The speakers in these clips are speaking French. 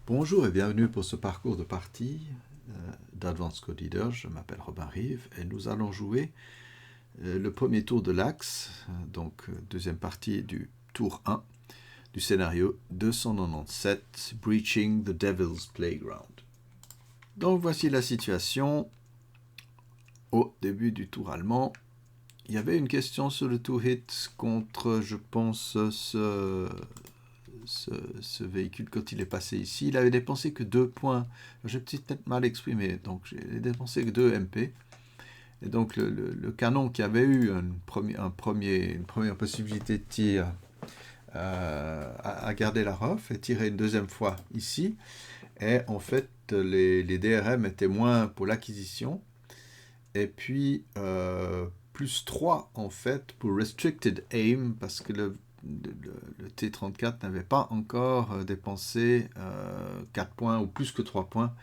Bonjour et bienvenue pour ce parcours de partie d'Advanced Code Leader. Je m'appelle Robin Rive et nous allons jouer le premier tour de l'axe, donc deuxième partie du tour 1 du scénario 297, Breaching the Devil's Playground. Donc voici la situation au début du tour allemand. Il y avait une question sur le tour hit contre, je pense, ce véhicule quand il est passé ici. Il avait dépensé que 2 points. J'ai peut-être mal exprimé. Donc j'ai dépensé que 2 MP. Et donc le canon qui avait eu une première possibilité de tir a gardé la ref et tiré une deuxième fois ici. Et en fait, les DRM étaient moins pour l'acquisition. Et puis, plus 3 en fait pour Restricted Aim, parce que le T-34 n'avait pas encore dépensé 4 points ou plus que 3 points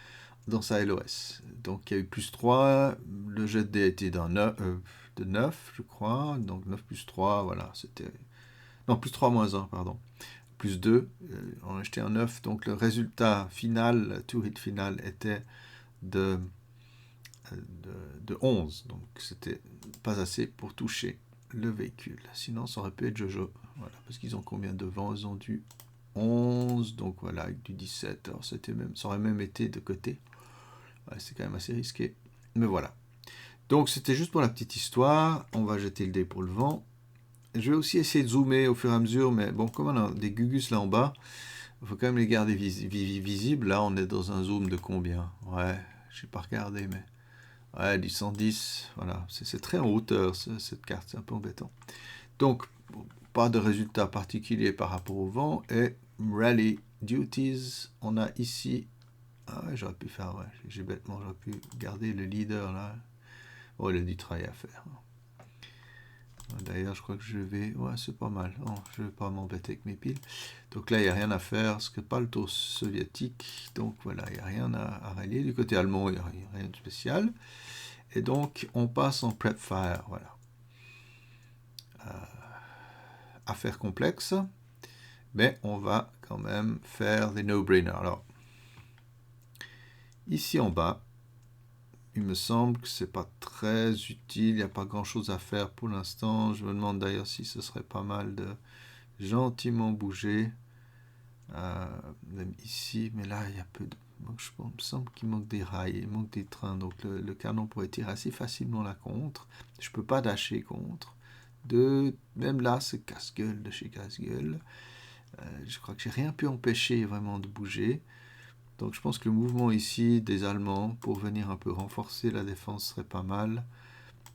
dans sa LOS. Donc il y a eu plus 3, le jet de dés a été de 9, je crois, donc 9 plus 3, voilà, c'était... Non, plus 3 moins 1, pardon. Plus 2, on a jeté un 9, donc le résultat final, le tour hit final, était de 11, donc c'était pas assez pour toucher le véhicule. Sinon, ça aurait pu être Jojo. Voilà, parce qu'ils ont combien de vent? Ils ont du 11, donc voilà, avec du 17. Alors, ça aurait même été de côté. Ouais, c'est quand même assez risqué. Mais voilà. Donc, c'était juste pour la petite histoire. On va jeter le dé pour le vent. Je vais aussi essayer de zoomer au fur et à mesure, mais bon, comme on a des gugus là en bas, il faut quand même les garder visibles. Là, on est dans un zoom de combien? Ouais, je n'ai pas regardé, mais... Ouais, du 110, voilà, c'est très en hauteur cette carte, c'est un peu embêtant. Donc, pas de résultat particulier par rapport au vent. Et Rally Duties, on a ici... Ah ouais, j'aurais pu faire, ouais, j'aurais pu garder le leader là. Oh, il a du travail à faire. D'ailleurs, je crois que je vais... Ouais, c'est pas mal. Non, je ne vais pas m'embêter avec mes piles. Donc là, il n'y a rien à faire, ce n'est pas le tour soviétique. Donc voilà, il n'y a rien à rallier. Du côté allemand, il n'y a rien de spécial. Et donc, on passe en prep fire, voilà. Affaire complexe, mais on va quand même faire des no-brainers. Alors, ici en bas, il me semble que c'est pas très utile, il n'y a pas grand-chose à faire pour l'instant. Je me demande d'ailleurs si ce serait pas mal de gentiment bouger, même ici, mais là, il y a peu de... Il me semble qu'il manque des rails, il manque des trains, donc le canon pourrait tirer assez facilement la contre. Je ne peux pas dasher contre. Même là, c'est casse-gueule de chez casse-gueule. Je crois que j'ai rien pu empêcher vraiment de bouger. Donc je pense que le mouvement ici des Allemands pour venir un peu renforcer la défense serait pas mal.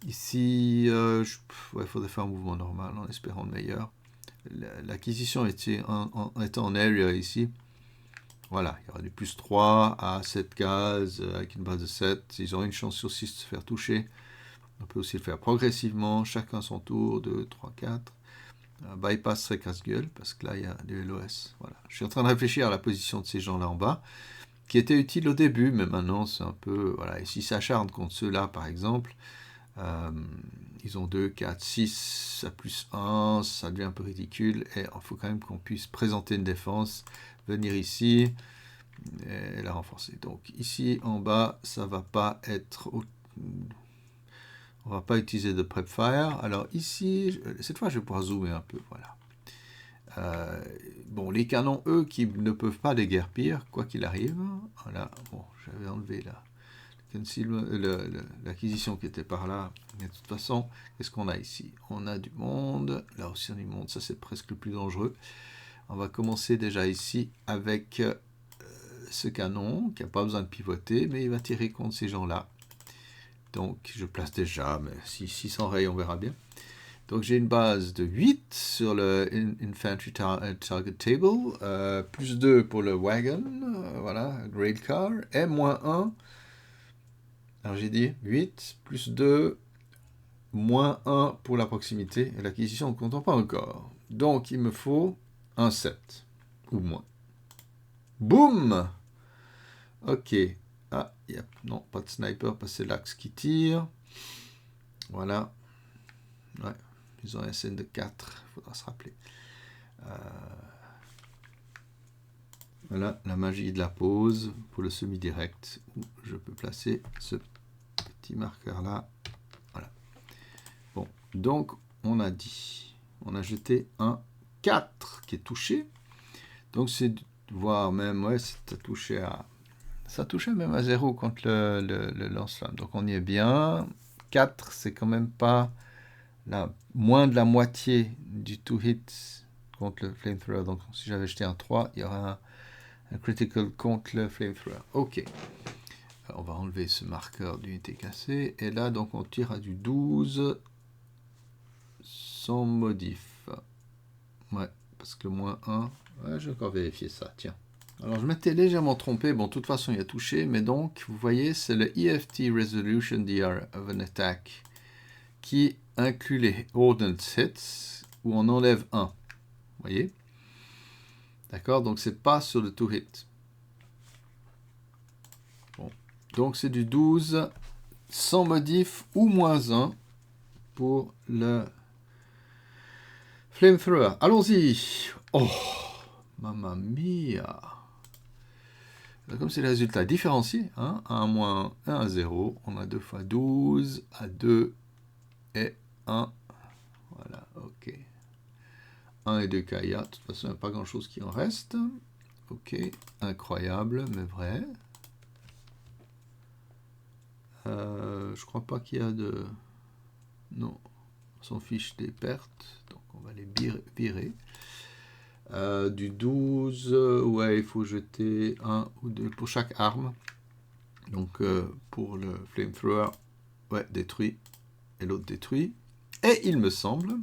Ici, il faudrait faire un mouvement normal en espérant le meilleur. L'acquisition était en area ici. Voilà, il y aura du plus 3 à 7 cases avec une base de 7. Ils ont une chance sur 6 de se faire toucher. On peut aussi le faire progressivement, chacun son tour, 2, 3, 4. Bypass serait casse-gueule, parce que là, il y a du LOS. Voilà. Je suis en train de réfléchir à la position de ces gens-là en bas, qui était utile au début, mais maintenant, c'est un peu... Voilà. Et s'ils s'acharnent contre ceux-là, par exemple, ils ont 2, 4, 6, à plus 1, ça devient un peu ridicule, et il faut quand même qu'on puisse présenter une défense, venir ici, et la renforcer. Donc ici, en bas, ça va pas être... On va pas utiliser de prep fire. Alors ici, cette fois, je vais pouvoir zoomer un peu, voilà. Bon, les canons, eux, qui ne peuvent pas déguerpir, quoi qu'il arrive. Voilà, bon, j'avais enlevé l'acquisition qui était par là. Mais de toute façon, qu'est-ce qu'on a ici? On a du monde. Là aussi, on a du monde. Ça, c'est presque le plus dangereux. On va commencer déjà ici avec ce canon, qui n'a pas besoin de pivoter, mais il va tirer contre ces gens-là. Donc, je place déjà, mais si s'enraye, on verra bien. Donc j'ai une base de 8 sur le Infantry Target Table, plus 2 pour le Wagon, voilà, Rail Car, et moins 1, alors j'ai dit 8, plus 2, moins 1 pour la proximité, et l'acquisition on ne compte pas encore. Donc il me faut un 7, ou moins. Boum! Ok. Ah, non, pas de sniper, parce que c'est l'axe qui tire. Voilà. Ouais, ils ont un SN de 4, il faudra se rappeler. Voilà la magie de la pause pour le semi-direct, où je peux placer ce petit marqueur-là. Voilà. Bon, donc on a dit, on a jeté un 4 qui est touché. Donc c'est voir même, ouais, ça touchait même à 0 contre le lance-flamme. Donc on y est bien. 4, c'est quand même pas moins de la moitié du 2-hit contre le flamethrower. Donc si j'avais jeté un 3, il y aurait un critical contre le flamethrower. Ok. On va enlever ce marqueur d'unité cassée. Et là, donc, on tire à du 12 sans modif. Ouais, parce que le moins 1... Ouais, je vais encore vérifier ça, tiens. Alors, je m'étais légèrement trompé. Bon, de toute façon, il a touché. Mais donc, vous voyez, c'est le EFT Resolution DR of an Attack qui inclut les Ordnance Hits, où on enlève 1. Vous voyez? D'accord? Donc, c'est pas sur le 2-hit. Bon. Donc, c'est du 12 sans modif ou moins 1 pour le flamethrower. Allons-y. Oh, mamma mia. Comme c'est le résultat différencié, hein, 1 moins 1 à 0, on a 2 fois 12 à 2 et 1. Voilà, ok. 1 et 2 Kaya, de toute façon, il n'y a pas grand-chose qui en reste. Ok, incroyable, mais vrai. Je crois pas qu'il y a de... Non, on s'en fiche des pertes, donc on va les virer. Du 12, ouais, il faut jeter 1 ou 2 pour chaque arme. Donc pour le flamethrower, ouais, détruit, et l'autre détruit. Et il me semble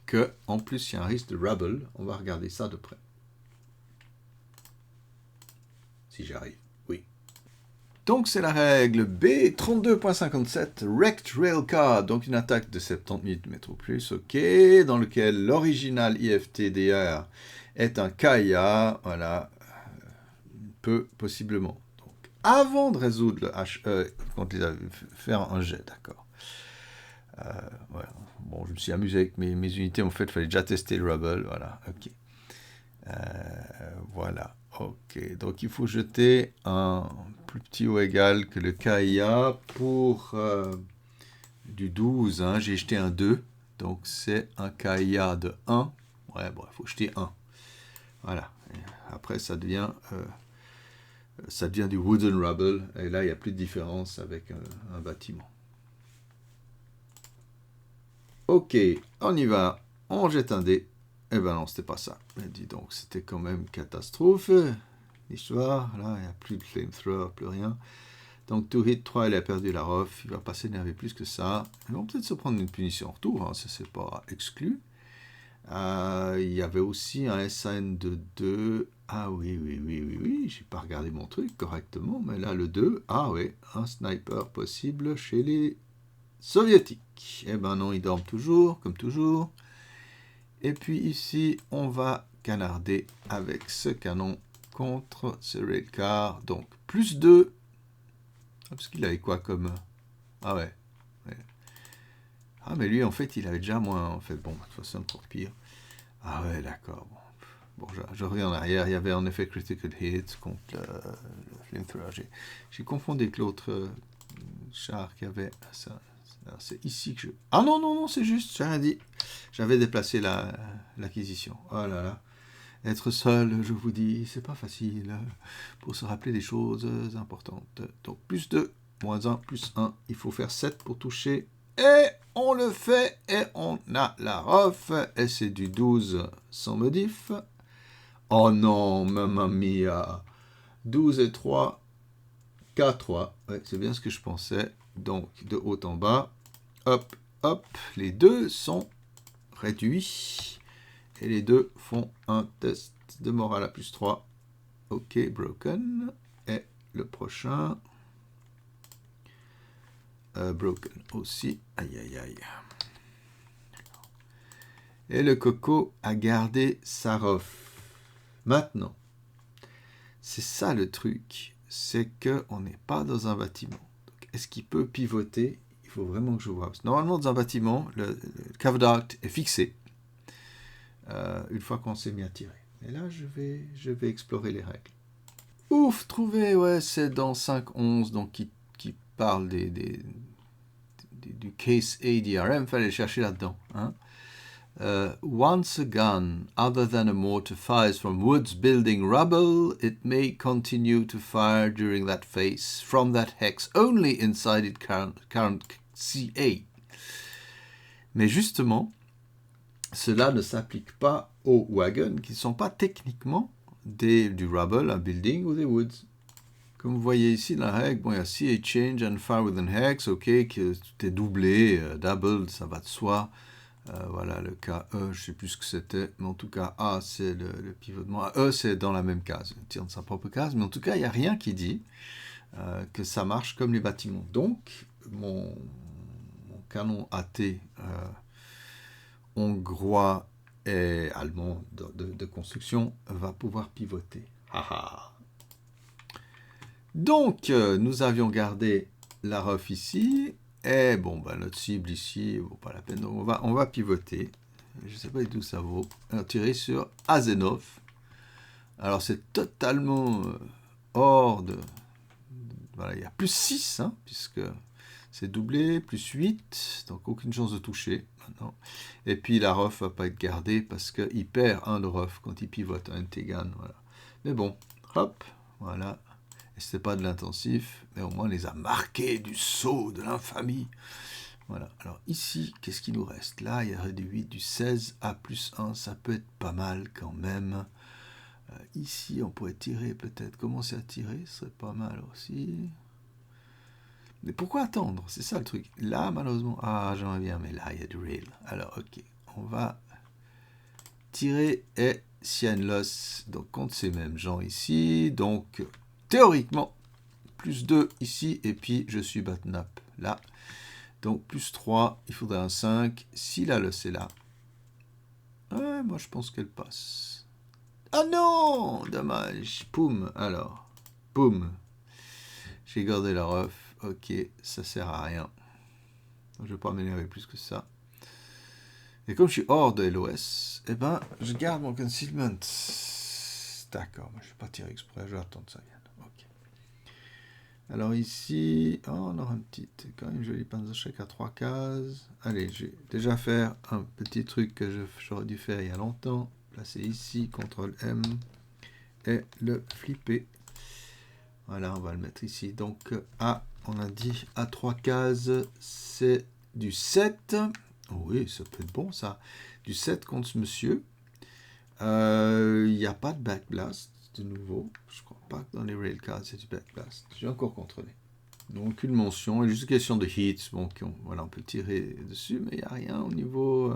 que en plus il y a un risque de rubble. On va regarder ça de près. Si j'arrive, oui. Donc c'est la règle B32.57, Wrecked Railcar, donc une attaque de 70 mm ou plus, ok, dans lequel l'original IFTDR est un Kaya, voilà, peu possiblement. Donc avant de résoudre le HE, quand il a faire un jet, d'accord. Voilà. Bon, je me suis amusé avec mes unités, en fait, il fallait déjà tester le rubble, voilà, ok. Voilà, ok. Donc il faut jeter un plus petit ou égal que le KIA pour du 12. Hein, j'ai jeté un 2, donc c'est un KIA de 1. Ouais, bon, il faut jeter 1. Voilà. Et après, ça devient du wooden rubble, et là, il n'y a plus de différence avec un bâtiment. Ok, on y va. On jette un dé. Eh ben non, c'était pas ça. Mais dis donc, c'était quand même catastrophe. L'histoire, là, il n'y a plus de flamethrower, plus rien. Donc, to hit 3, il a perdu la ref. Il va pas s'énerver plus que ça. Ils vont peut-être se prendre une punition en retour, hein, ça c'est pas exclu. Il y avait aussi un SN de 2. Ah oui, j'ai pas regardé mon truc correctement, mais là, le 2, ah oui, un sniper possible chez les soviétiques. Eh ben non, ils dorment toujours, comme toujours. Et puis ici, on va canarder avec ce canon contre ce railcar. Donc, plus 2. Parce qu'il avait quoi comme... Ah ouais. Ah, mais lui, en fait, il avait déjà moins. En fait, bon, de toute façon, encore pire. Ah ouais, d'accord. Bon, je reviens en arrière. Il y avait en effet critical hit contre le flamethrower. J'ai confondu avec l'autre char qui avait ça. C'est ici que je... Ah non, c'est juste, j'ai rien dit. J'avais déplacé l'acquisition. Oh là là. Être seul, je vous dis, c'est pas facile pour se rappeler des choses importantes. Donc, plus 2, moins 1, plus 1. Il faut faire 7 pour toucher. Et on le fait. Et on a la ref. Et c'est du 12 sans modif. Oh non, mamma mia. 12 et 3. K3. Ouais, c'est bien ce que je pensais. Donc, de haut en bas. Hop, hop. Les deux sont réduits. Et les deux font un test de morale à plus 3. Ok, broken. Et le prochain. Broken aussi. Aïe, aïe, aïe. Et le coco a gardé sa ref. Maintenant, c'est ça le truc. C'est qu'on n'est pas dans un bâtiment. Est-ce qu'il peut pivoter? Il faut vraiment que je vois. Normalement, dans un bâtiment, le cover dart est fixé. Une fois qu'on s'est mis à tirer. Et là, je vais explorer les règles. Ouf, trouvé, ouais, c'est dans 5.11, donc qui parle du case ADRM, fallait chercher là-dedans. Hein. Once a gun other than a mortar fires from woods, building, rubble, it may continue to fire during that phase from that hex only inside its current CA. Mais justement, cela ne s'applique pas aux wagons qui ne sont pas techniquement du rubble, un building ou des woods. Comme vous voyez ici dans la règle, bon, il y a CA change and fire within hex, ok, que tout est doublé, double, ça va de soi. Voilà, le cas E, je ne sais plus ce que c'était, mais en tout cas, A, c'est le pivotement. E, c'est dans la même case, il tire de sa propre case, mais en tout cas, il n'y a rien qui dit que ça marche comme les bâtiments. Donc, mon canon AT hongrois et allemand de construction va pouvoir pivoter. Donc, nous avions gardé la ref ici, et bon, ben, notre cible ici, vaut pas la peine, donc on va pivoter. Je ne sais pas du tout ça vaut. Alors, tirer sur Azenov. Alors, c'est totalement hors de... Voilà, il y a plus 6, hein, puisque c'est doublé, plus 8, donc aucune chance de toucher maintenant. Et puis, la ref va pas être gardée parce qu'il perd un de ref quand il pivote un Tegan. Voilà. Mais bon, hop, voilà. Et ce n'est pas de l'intensif, mais au moins on les a marqués du sceau de l'infamie. Voilà. Alors ici, qu'est-ce qui nous reste? Là, il y aurait du 8, du 16, A plus 1, ça peut être pas mal quand même. Ici, on pourrait tirer peut-être. Commencer à tirer, ce serait pas mal aussi. Mais pourquoi attendre? C'est ça le truc. Là, malheureusement... Ah, j'aimerais bien, mais là, il y a du rail. Alors, ok. On va tirer et s'il loss, donc contre ces mêmes gens ici. Donc, théoriquement, plus 2 ici, et puis je suis button up là. Donc, plus 3, il faudrait un 5. Si la loss est là, ouais, moi je pense qu'elle passe. Ah non, dommage. Poum, alors. Poum. J'ai gardé la ref. Ok, ça sert à rien. Je ne vais pas m'énerver plus que ça. Et comme je suis hors de LOS, eh ben, je garde mon concealment. D'accord, moi je ne vais pas tirer exprès, je vais attendre que ça vienne. Ok. Alors ici, oh, on aura quand même une jolie Panzerschreck à 3 cases. Allez, je vais déjà faire un petit truc que j'aurais dû faire il y a longtemps. Placer ici, CTRL M, et le flipper. Voilà, on va le mettre ici. Donc, A, on a dit à 3 cases, c'est du 7. Oh oui, ça peut être bon, ça. Du 7 contre ce monsieur. Il n'y a pas de backblast, de nouveau. Je crois pas que dans les railcards, c'est du backblast. J'ai encore contrôlé. Donc, une mention. Et juste une question de hits. Bon, voilà, on peut tirer dessus, mais il n'y a rien au niveau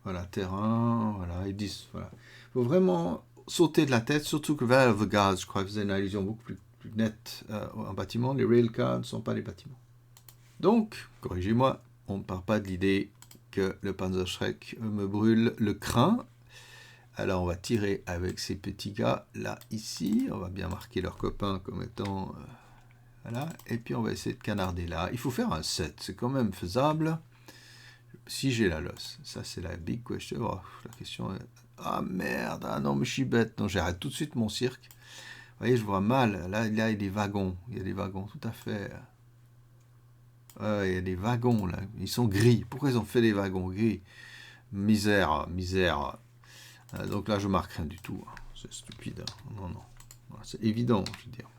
voilà, terrain. Voilà, et 10. Voilà. Il faut vraiment sauter de la tête, surtout que vers the guards, je crois que vous avez une allusion beaucoup plus nette en bâtiment. Les railcards ne sont pas les bâtiments. Donc, corrigez-moi, on ne part pas de l'idée que le Panzerschreck me brûle le crin. Alors, on va tirer avec ces petits gars là, ici. On va bien marquer leurs copains comme étant... voilà. Et puis, on va essayer de canarder là. Il faut faire un 7. C'est quand même faisable. Si j'ai la loss. Ça, c'est la big question. Oh, la question est... Ah, merde. Ah non, mais je suis bête. Non, j'arrête tout de suite mon cirque. Vous voyez, je vois mal. Là, il y a des wagons. Il y a des wagons, tout à fait... il y a des wagons là, ils sont gris. Pourquoi ils ont fait des wagons gris? Misère, misère. Donc là, je marque rien du tout. Hein. C'est stupide. Hein. Non, non. C'est évident, je veux dire.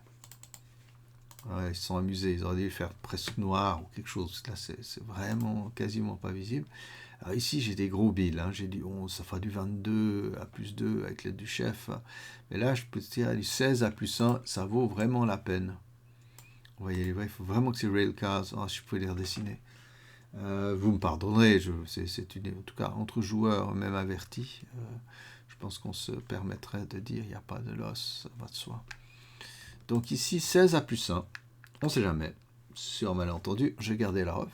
Ouais, ils se sont amusés. Ils auraient dû faire presque noir ou quelque chose. Là, c'est vraiment quasiment pas visible. Alors ici, j'ai des gros billes. Hein. J'ai du 11, ça fera du 22 à plus 2 avec l'aide du chef. Mais là, je peux tirer du 16 à plus 1. Ça vaut vraiment la peine. Vous voyez, il faut vraiment que ces railcars, si je pouvais les redessiner. Vous me pardonnerez, c'est en tout cas entre joueurs, même avertis, je pense qu'on se permettrait de dire il n'y a pas de loss, ça va de soi. Donc ici, 16 à plus 1, on ne sait jamais. Sur malentendu, j'ai gardé la ref.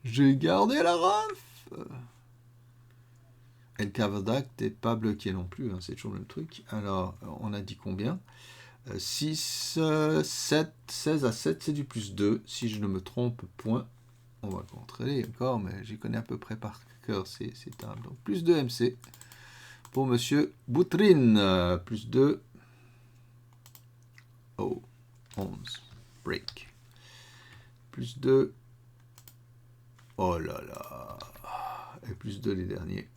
J'ai gardé la ref. Et le cover d'act n'est pas bloqué non plus, hein, c'est toujours le même truc. Alors, on a dit combien 6, 7, 16 à 7, c'est du plus 2. Si je ne me trompe, point. On va contrôler encore, mais j'y connais à peu près par cœur ces tables. Donc, plus 2 MC. pour Monsieur Boutrine. Plus 2. Oh, 11. Break. Plus 2. Oh là là. Et plus 2 les derniers.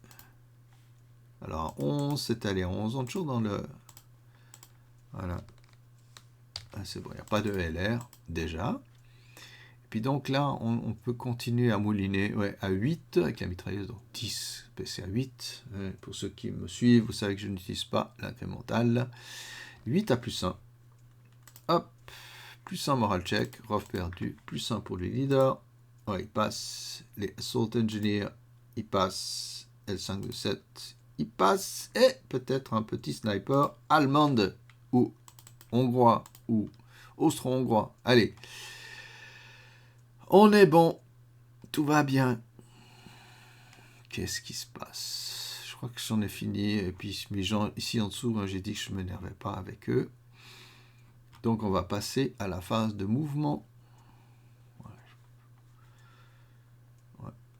Alors 11, c'est allé 11. On est toujours dans le... Voilà. Ah, c'est bon, il n'y a pas de LR déjà. Et puis donc là, on peut continuer à mouliner à 8 avec la mitrailleuse. Donc 10, PC à 8. Pour ceux qui me suivent, vous savez que je n'utilise pas l'incrémental. 8 à plus 1. Hop. Plus 1 moral check. Rough perdu. Plus 1 pour les leaders. Ouais, il passe. Les Assault Engineers, il passe. L5 de 7, il passe. Et peut-être un petit sniper allemande ou hongrois ou austro-hongrois. Allez. On est bon. Tout va bien. Qu'est-ce qui se passe? Je crois que j'en ai fini. Et puis mes gens ici en dessous, j'ai dit que je ne m'énervais pas avec eux. Donc on va passer à la phase de mouvement.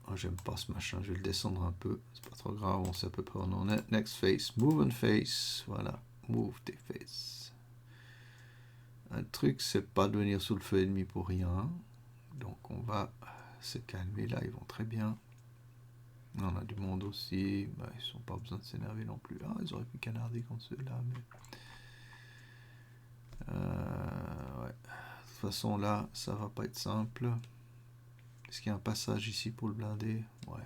Oh, j'aime pas ce machin, je vais le descendre un peu, c'est pas trop grave, on sait à peu près où on en est. Next face, move and face, voilà, move tes faces. Un truc, c'est pas de venir sous le feu ennemi pour rien, donc on va se calmer là, ils vont très bien. On a du monde aussi, bah, ils n'ont pas besoin de s'énerver non plus. Ah, ils auraient pu canarder contre ceux-là, mais... ouais. De toute façon, là, ça va pas être simple. Est-ce qu'il y a un passage ici pour le blinder? Ouais.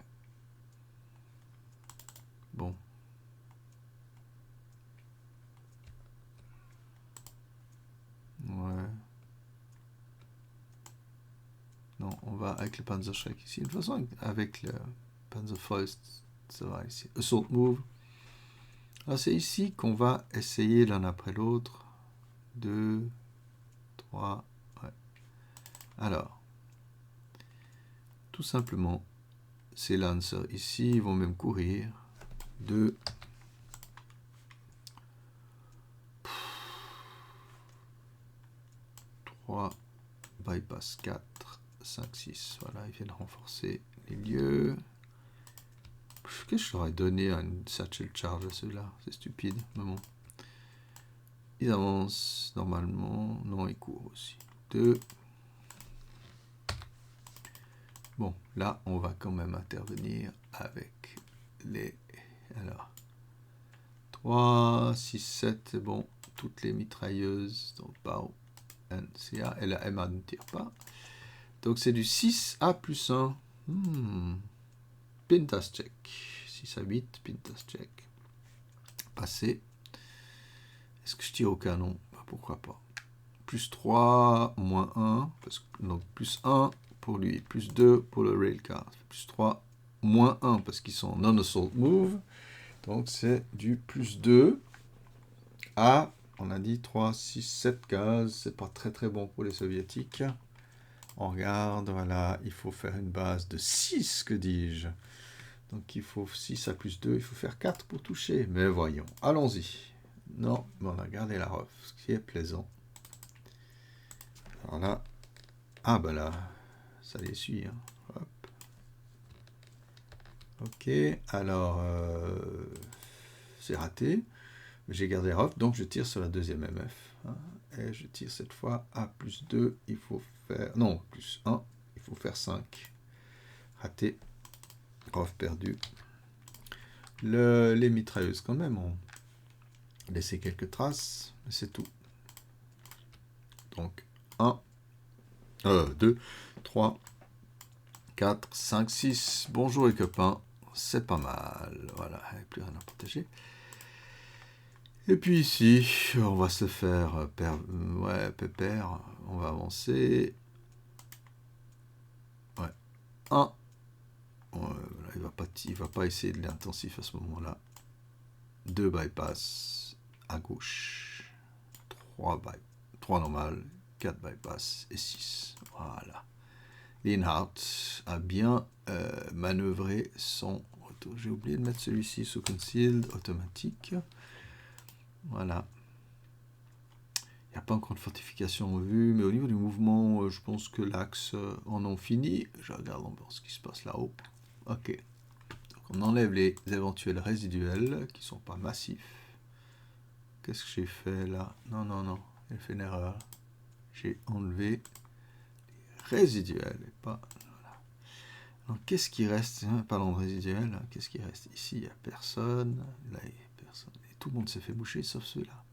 Bon. Ouais. Non, on va avec le Panzerschreck ici. De toute façon, avec le Panzerfaust, ça va ici. Assault move. Alors, c'est ici qu'on va essayer l'un après l'autre. 2, 3, ouais. Alors, tout simplement, ces lancers ici, ils vont même courir. 2, 3, bypass 4, 5, 6. Voilà, ils viennent renforcer les lieux. Qu'est-ce que je leur ai donné une satchel charge à ceux-là? C'est stupide, mais bon. Ils avancent normalement. Non, ils courent aussi. 2. Bon, là, on va quand même intervenir avec les... Alors, 3, 6, 7, c'est bon. Toutes les mitrailleuses. Donc, BAO, NCA. Et la MA ne tire pas. Donc, c'est du 6 à plus 1. Pintas check. 6 à 8, Pintas check. Passé. Est-ce que je tire au canon? Pourquoi pas. Plus 3, moins 1. Parce que, donc, plus 1 pour lui. Plus 2 pour le railcar. Plus 3, moins 1 parce qu'ils sont non-assault move. Donc, c'est du plus 2 à, on a dit 3, 6, 7 gaz. C'est pas très très bon pour les soviétiques. On regarde, voilà, il faut faire une base de 6, que dis-je. Donc, il faut 6 à plus 2, il faut faire 4 pour toucher. Mais voyons, allons-y. Non, mais on a gardé la ref, ce qui est plaisant. Alors là, ah ben là, ça les suit. Hein. Hop. Ok, alors, c'est raté. J'ai gardé ref, donc je tire sur la deuxième MF. Hein, et je tire cette fois à plus 2, il faut faire... Non, plus 1, il faut faire 5. Raté. Ref perdu. Les mitrailleuses quand même ont laissé quelques traces, mais c'est tout. Donc 1, 2, 3, 4, 5, 6. Bonjour les copains, c'est pas mal. Voilà, il n'y a plus rien à protéger. Et puis ici, on va se faire pépère. On va avancer. Ouais, 1. Il va pas essayer de l'intensif à ce moment-là. 2 bypass à gauche. 3 normal. 4 bypass et 6. Voilà. Lienhardt a bien manœuvré son auto. J'ai oublié de mettre celui-ci sous concealed automatique. Voilà. Il n'y a pas encore de fortification en vue, mais au niveau du mouvement, je pense que l'axe en ont fini. Je regarde encore ce qui se passe là-haut. Ok. Donc On enlève les éventuels résiduels qui ne sont pas massifs. Qu'est-ce que j'ai fait là? Non, j'ai fait une erreur. J'ai enlevé les résiduels et pas... Voilà. Donc qu'est-ce qui reste? Parlons de résiduels. Qu'est-ce qui reste? Ici, il n'y a personne. Là, il n'y a personne. Et tout le monde s'est fait boucher sauf ceux-là.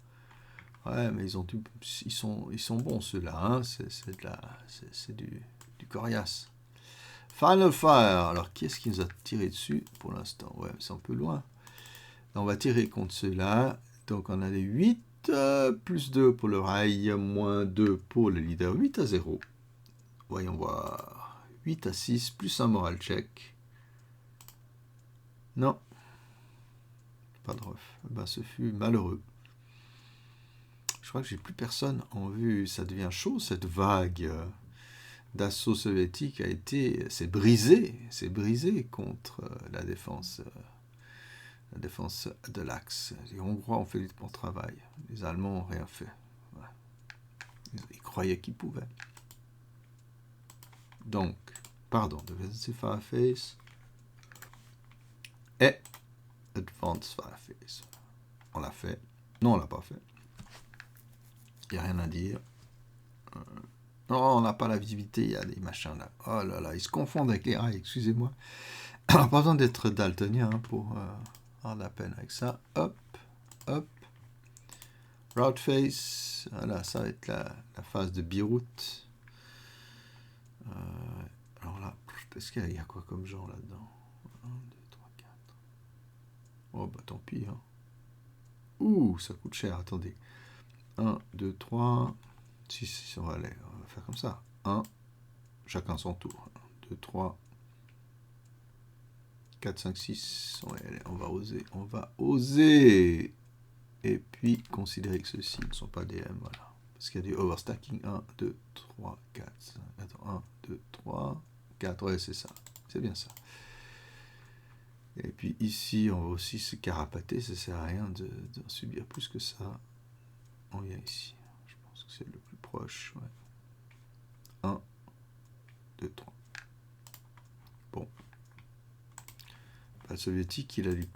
Ouais, mais ils sont bons ceux-là. Hein. C'est du coriace. Final Fire. Alors, qui est-ce qui nous a tiré dessus pour l'instant? Ouais, c'est un peu loin. On va tirer contre ceux-là. Donc, on a les 8, plus 2 pour le rail, moins 2 pour le leader. 8-0. Voyons voir. 8-6, plus un moral check. Non. Pas de ref. Ben, ce fut malheureux. Je crois que j'ai plus personne en vue. Ça devient chaud, cette vague d'assaut soviétique c'est brisé contre la défense de l'Axe. Les Hongrois ont fait du bon travail. Les Allemands n'ont rien fait. Ouais. Ils croyaient qu'ils pouvaient. Donc, pardon, Defensive Fireface et Advanced Fireface. On l'a fait. Non, on l'a pas fait. Il n'y a rien à dire. Non, on n'a pas la visibilité, il y a des machins là. Oh là là, ils se confondent avec les rails, excusez-moi. Pas besoin d'être daltonien pour avoir de la peine avec ça. Hop, hop. Route face, voilà, ça va être la phase de biroute. Alors là, est-ce qu'il y a quoi comme genre là-dedans? 1, 2, 3, 4. Oh bah tant pis. Hein. Ouh, ça coûte cher, attendez. 1, 2, 3. Si, on va faire comme ça. 1, chacun son tour. 1, 2, 3. 4, 5, 6. Ouais, allez, on va oser. Et puis, considérer que ceux-ci ne sont pas des M, voilà. Parce qu'il y a du overstacking. 1, 2, 3, 4. Attends, 1, 2, 3, 4. Ouais, c'est ça. C'est bien ça. Et puis ici, on va aussi se carapater. Ça ne sert à rien d'en subir plus que ça. On vient ici. Je pense que c'est le plus proche. Ouais. 1, 2, 3. Bon. Le soviétique, il a du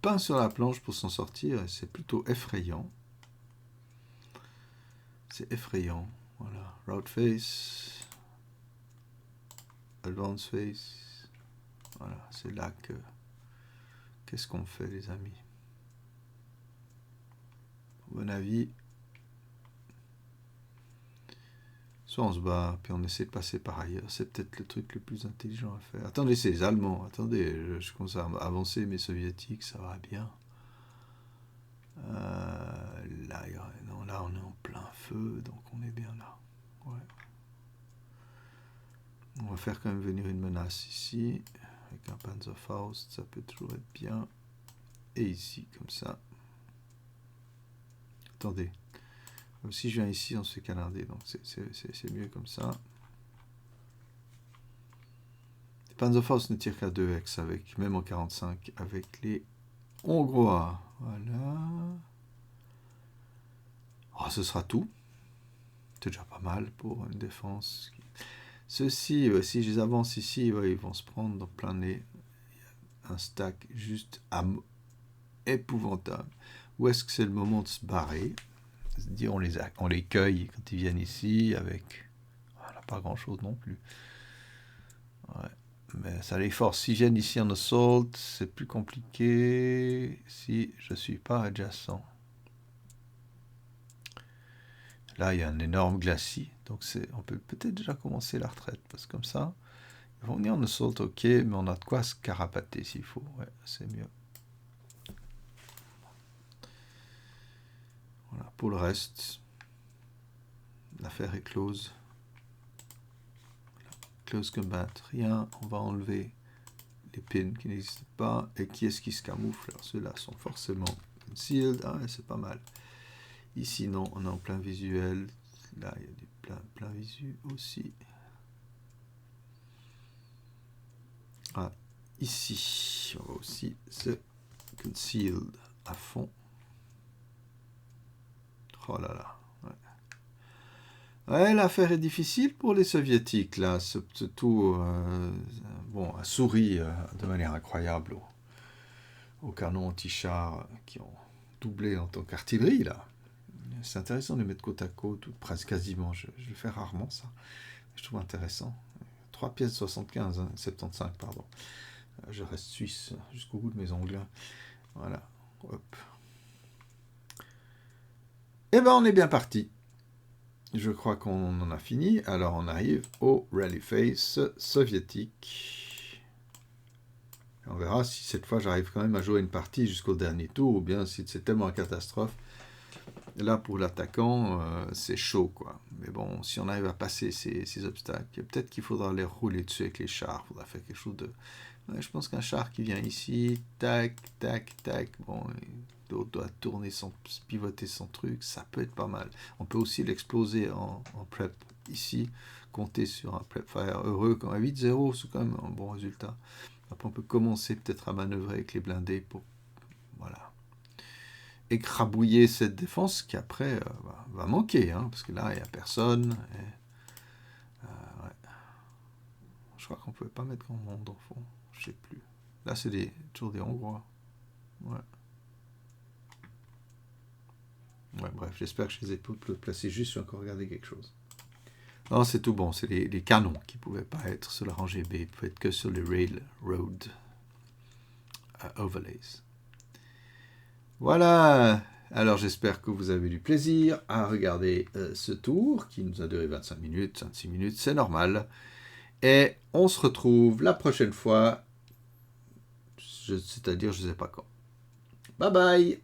pain sur la planche pour s'en sortir. C'est plutôt effrayant. C'est effrayant. Voilà. Route face. Advance face. Voilà. C'est là que... Qu'est-ce qu'on fait, les amis? À mon avis, soit on se bat, puis on essaie de passer par ailleurs. C'est peut-être le truc le plus intelligent à faire. Attendez, c'est les Allemands. Attendez, je commence à avancer, mes soviétiques, ça va bien. Là, non, là, on est en plein feu, donc on est bien là. Ouais. On va faire quand même venir une menace ici. Avec un Panzerfaust, ça peut toujours être bien. Et ici, comme ça. Attendez. Si je viens ici, on se fait canarder, donc c'est mieux comme ça. Les Panzerfaust ne tirent qu'à 2x, avec, même en 45, avec les Hongrois. Voilà. Oh, ce sera tout. C'est déjà pas mal pour une défense. Ceux-ci, si je les avance ici, ouais, ils vont se prendre dans plein nez. Un stack juste épouvantable. Où est-ce que c'est le moment de se barrer? C'est-à-dire on les cueille quand ils viennent ici avec... Voilà, pas grand-chose non plus. Ouais. Mais ça les force. S'ils viennent ici en assault, c'est plus compliqué si je ne suis pas adjacent. Là, il y a un énorme glacis. Donc on peut peut-être déjà commencer la retraite. Parce que comme ça, ils vont venir en assault, ok, mais on a de quoi se carapater s'il faut. Ouais, c'est mieux. Voilà, pour le reste, l'affaire est close. Voilà. Close combat, rien. On va enlever les pins qui n'existent pas. Et qui est-ce qui se camoufle? Alors ceux-là sont forcément concealed. Ah, c'est pas mal. Ici, non, on est en plein visuel. Là, il y a du plein visu aussi. Ah, ici, on va aussi se concealed à fond. Oh là là. Ouais, l'affaire est difficile pour les soviétiques, là. Ce tout, bon, a souri de manière incroyable aux canons anti-chars qui ont doublé en tant qu'artillerie, là. C'est intéressant de les mettre côte à côte, ou presque quasiment. Je le fais rarement, ça. Je trouve intéressant. 3 pièces 75, 75, pardon. Je reste suisse jusqu'au bout de mes ongles. Voilà. Hop. Eh ben, on est bien parti. Je crois qu'on en a fini. Alors, on arrive au Rally Face soviétique. On verra si cette fois j'arrive quand même à jouer une partie jusqu'au dernier tour, ou bien si c'est tellement une catastrophe. Là, pour l'attaquant, c'est chaud, quoi. Mais bon, si on arrive à passer ces obstacles, peut-être qu'il faudra les rouler dessus avec les chars. Il faudra faire quelque chose de... Ouais, je pense qu'un char qui vient ici, tac, tac, tac, bon, l'autre doit tourner pivoter son truc, ça peut être pas mal. On peut aussi l'exploser en prep ici, compter sur un prep fire heureux, comme à 8-0, c'est quand même un bon résultat. Après, on peut commencer peut-être à manœuvrer avec les blindés pour... Voilà. Écrabouiller cette défense qui après va manquer, hein, parce que là, il n'y a personne. Et, ouais. Je crois qu'on ne pouvait pas mettre grand monde au fond. Je sais plus. Là, c'est toujours des Hongrois. Ouais. Ouais, bref, j'espère que je les ai placés juste. Je vais encore regarder quelque chose. Non, c'est tout bon. C'est les canons qui ne pouvaient pas être sur la rangée B. Ils ne pouvaient être que sur les railroad overlays. Voilà. Alors, j'espère que vous avez du plaisir à regarder ce tour qui nous a duré 25 minutes, 26 minutes. C'est normal. Et on se retrouve la prochaine fois. C'est-à-dire, je ne sais pas quand. Bye bye!